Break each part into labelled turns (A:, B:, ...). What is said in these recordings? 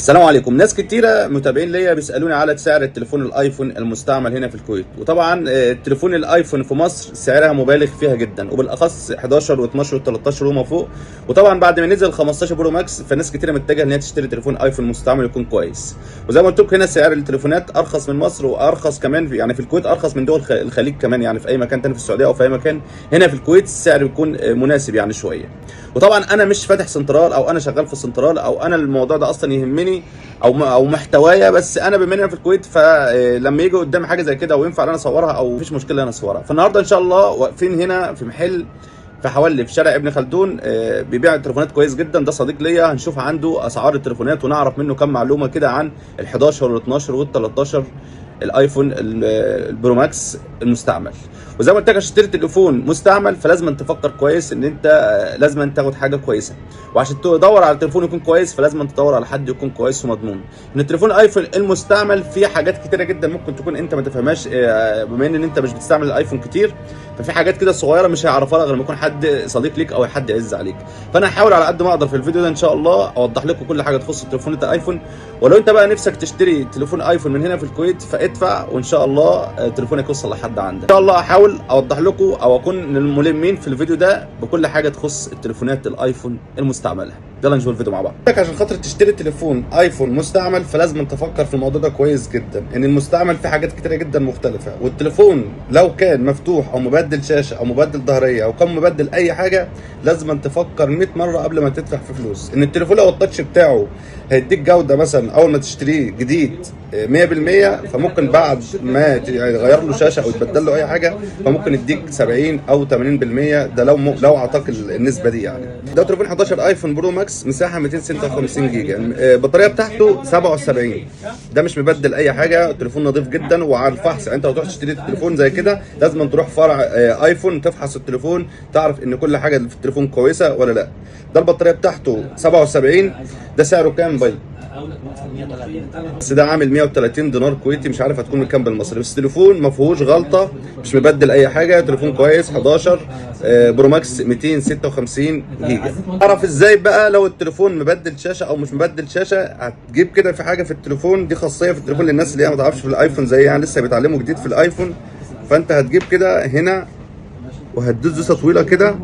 A: السلام عليكم. ناس كتيرة متابعين ليا بيسألوني على سعر التليفون الايفون المستعمل هنا في الكويت، وطبعا التليفون الايفون في مصر سعرها مبالغ فيها جدا، وبالاخص 11 و12 و13 وما فوق. وطبعا بعد ما نزل 15 برو ماكس فناس كتيرة متجهه ان هي تشتري تليفون ايفون مستعمل يكون كويس. وزي ما قلت لكم هنا سعر التليفونات ارخص من مصر، وارخص كمان يعني في الكويت ارخص من دول الخليج كمان، يعني في اي مكان تاني في السعوديه او في اي مكان هنا في الكويت السعر بيكون مناسب يعني شويه. وطبعا انا مش فاتح سنترال او انا شغال في سنترال او انا الموضوع ده اصلا يهمني او محتوايا، بس انا بما اني في الكويت فلما يجي قدامي حاجه زي كده وينفع انا اصورها او مفيش مشكله ان انا اصورها. فالنهارده ان شاء الله واقفين هنا في محل في حوالي في شارع ابن خلدون، بيبيع تليفونات كويس جدا. ده صديق ليا، هنشوف عنده اسعار التليفونات ونعرف منه كم معلومه كده عن ال11 وال12 وال13 الايفون البرو ماكس المستعمل. وزي ما قلت لك عشان تشتري تليفون مستعمل فلازم تفكر كويس ان انت لازم تاخد حاجه كويسه، وعشان تدور على تليفون يكون كويس فلازم تدور على حد يكون كويس ومضمون. ان التليفون الايفون المستعمل فيه حاجات كتيره جدا ممكن تكون انت ما تفهمهاش، بما ان انت مش بتستعمل الايفون كتير، ففي حاجات كده صغيره مش هيعرفها لك غير لما يكون حد صديق ليك او حد يعز عليك. فانا هحاول على قد ما اقدر في الفيديو ده ان شاء الله اوضح لكم كل حاجه تخص تليفونات الايفون. ولو انت بقى نفسك تشتري تليفون ايفون من هنا في الكويت فادفع، وان شاء الله تليفونك يوصل لحد عندك. ان شاء الله احاول اوضح لكم او اكون من الملمين في الفيديو ده بكل حاجه تخص التليفونات الايفون المستعمله. يلا نشوف الفيديو مع بعض. عشان خاطر تشتري تليفون ايفون مستعمل فلازم تفكر في الموضوع ده كويس جدا، ان المستعمل فيه حاجات كتيره جدا مختلفه، والتليفون لو كان مفتوح او مبدل شاشه او مبدل ظهريه او كان مبدل اي حاجه لازم تفكر 100 مره قبل ما تدفع في فلوس. ان التليفون لو التاتش بتاعه هيديك جوده مثلا اول ما تشتريه جديد 100%، فممكن بعد ما يغير له شاشه او يتبدل له اي حاجه فممكن يديك 70 او 80%. ده لو اعطاك النسبه دي يعني. ده تليفون 11 ايفون برو ماكس مساحه 256 جيجا، البطاريه بتاعته 77. ده مش مبدل اي حاجه، تليفون نظيف جدا وعلى الفحص. يعني انت لو تروح تشتري تليفون زي كده لازم تروح فرع ايفون تفحص التليفون تعرف ان كل حاجه في التليفون كويسه ولا لا. ده البطاريه بتاعته 77. ده سعره كام باي؟ بس ده عامل 130 دينار كويتي، مش عارف هتكون بكام بالمصري. بس تليفون ما فيهوش غلطه، مش مبدل اي حاجه، تليفون كويس 11 برو ماكس 256 جيجا. اعرف ازاي بقى لو التليفون مبدل شاشه او مش مبدل شاشه؟ هتجيب كده في حاجه في التليفون، دي خاصيه في التليفون للناس اللي هي ما تعرفش في الايفون زي يعني لسه بيتعلموا جديد في الايفون. فانت هتجيب كده هنا وهتدوس دوسه طويله كده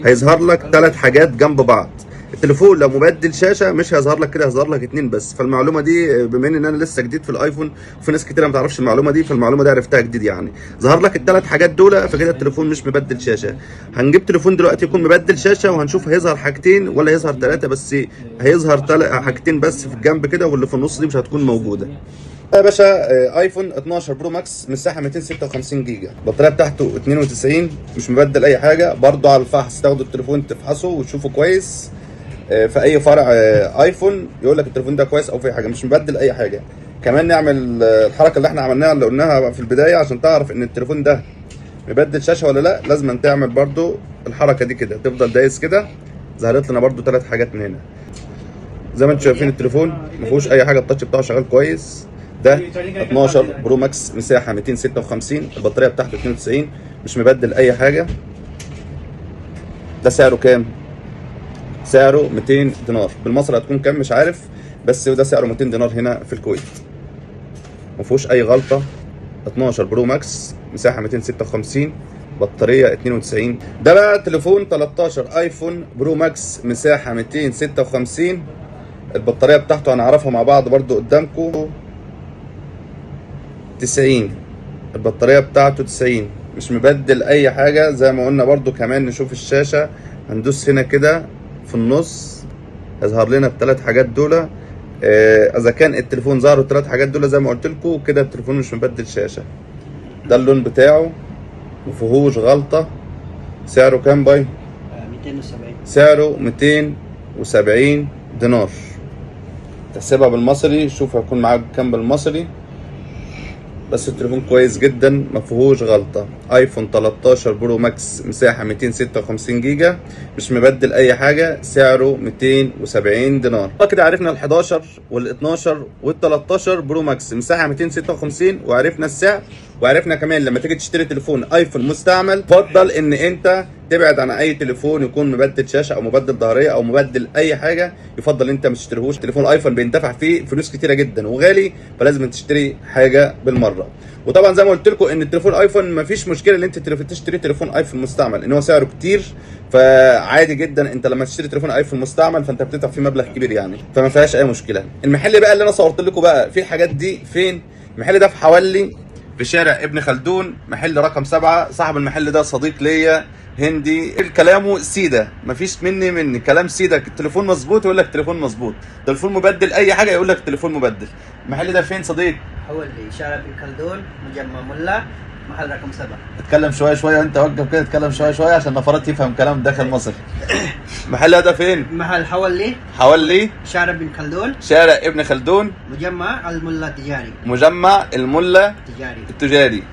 A: هيظهر لك 3 حاجات جنب بعض. التليفون لو مبدل شاشه مش هيظهر لك كده، هيظهر لك 2 بس. فالمعلومه دي بما ان انا لسه جديد في الايفون وفي ناس كتير ما تعرفش المعلومه دي، فالمعلومه دي عرفتها جديد يعني. ظهر لك ال3 حاجات دول فكده التليفون مش مبدل شاشه. هنجيب تليفون دلوقتي يكون مبدل شاشه وهنشوف هيظهر حاجتين ولا هيظهر 3 بس. هيظهر حاجتين بس في الجنب كده، واللي في النص دي مش هتكون موجوده. يا باشا ايفون 12 برو ماكس مساحه 256 جيجا، البطاريه بتاعته 92، مش مبدل اي حاجه. برضو على الفحص تاخدوا التليفون تفحصه وتشوفه كويس في اي فرع ايفون يقول لك التليفون ده كويس او في حاجه، مش مبدل اي حاجه. كمان نعمل الحركه اللي احنا عملناها اللي قلناها في البدايه عشان تعرف ان التليفون ده مبدل شاشه ولا لا. لازم تعمل برضو الحركه دي كده، تفضل دايس كده. ظهرت لنا برضو 3 حاجات من هنا زي ما انتم شايفين. التليفون ما فيهوش اي حاجه، التاتش بتاعه شغال كويس. ده 12 برو ماكس مساحه 256، البطاريه بتاعته 92، مش مبدل اي حاجه. ده سعره كام؟ سعره 200 دينار، بالمصري هتكون كام مش عارف، بس ده سعره 200 دينار هنا في الكويت. ما فيهوش اي غلطه. 12 برو ماكس مساحه 256، بطاريه 92. ده بقى تليفون 13 ايفون برو ماكس مساحه 256، البطاريه بتاعته هنعرفها مع بعض برضو قدامكم. 90 البطاريه بتاعته 90، مش مبدل اي حاجه زي ما قلنا. برضو كمان نشوف الشاشه، هندوس هنا كده في النص هيظهر لنا ال3 حاجات دول. اذا كان التليفون ظهر ال3 حاجات دول زي ما قلت لكم كده التليفون مش مبدل شاشه. ده اللون بتاعه مفيهوش غلطه. سعره كام باي؟
B: 270.
A: سعره 270 دينار. تحسبها بالمصري شوف هيكون معاك كام بالمصري. بس التليفون كويس جدا ما فيهوش غلطه. ايفون 13 برو ماكس مساحه 256 جيجا، مش مبدل اي حاجه، سعره 270 دينار. كده عرفنا ال11 وال12 وال13 برو ماكس مساحه 256 وعرفنا السعر وعرفنا كمان لما تيجي تشتري تليفون ايفون مستعمل فضل ان انت تبعد عن اي تليفون يكون مبدل شاشه او مبدل ظهريه او مبدل اي حاجه. يفضل انت ما تشتريهوش. تليفون الايفون بيندفع فيه فلوس كتيره جدا وغالي، فلازم تشتري حاجه بالمره. وطبعا زي ما قلت لكم ان التليفون ايفون ما فيش مشكله ان انت تشتري تليفون ايفون مستعمل، ان هو سعره كتير، فعادي جدا انت لما تشتري تليفون ايفون مستعمل فانت بتدفع فيه مبلغ كبير يعني، فما فيهاش اي مشكله. المحل بقى اللي انا صورت لكم بقى في الحاجات دي فين؟ المحل ده في حوالي في شارع ابن خلدون، محل رقم 7. صاحب المحل ده صديق ليا هندي، كلامه سيده، مفيش مني كلام سيده. التليفون مظبوط يقول لك التليفون مظبوط، تليفون مبدل اي حاجه يقول لك التليفون مبدل. المحل ده فين صديق؟
B: حولي شارع ابن خلدون، مجمع ملا، محل رقم 7.
A: اتكلم شويه وانت وقف كده، اتكلم شويه عشان نفرات يفهم كلام داخل مصر. المحل ده فين؟
B: محل
A: حوالي
B: شارع ابن خلدون،
A: شارع ابن خلدون،
B: مجمع الملا التجاري.
A: مجمع الملا التجاري،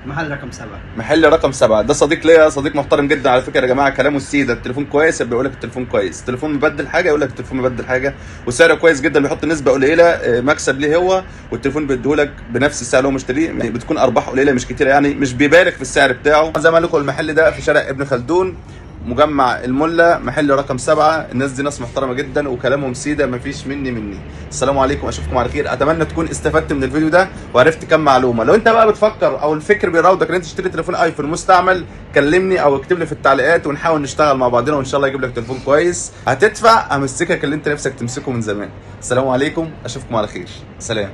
B: محل رقم 7.
A: محل رقم 7. ده صديق ليا، صديق محترم جدا على فكره يا جماعه. كلامه السيده، التليفون كويس بيقول لك التليفون كويس، التليفون مبدل حاجه يقول لك التليفون مبدل حاجه، وسعره كويس جدا، بيحط نسبه قليله مكسب ليه هو، والتليفون بيديهولك بنفس السعر اللي هو مشتريه، بتكون ارباح قليله مش كتيره يعني، مش بيبالغ في السعر بتاعه. زي ما قال لكم المحل ده في شارع ابن خلدون، مجمع الملا، محل رقم 7. الناس دي ناس محترمه جدا وكلامهم سيده، مفيش مني. السلام عليكم، اشوفكم على خير. اتمنى تكون استفدت من الفيديو ده وعرفت كام معلومه. لو انت بقى بتفكر او الفكر بيراودك ان انت تشتري تليفون ايفون مستعمل، كلمني او اكتب لي في التعليقات ونحاول نشتغل مع بعضنا، وان شاء الله اجيب لك تليفون كويس. هتدفع امسكك اللي انت نفسك تمسكه من زمان. السلام عليكم، اشوفكم على خير. سلام.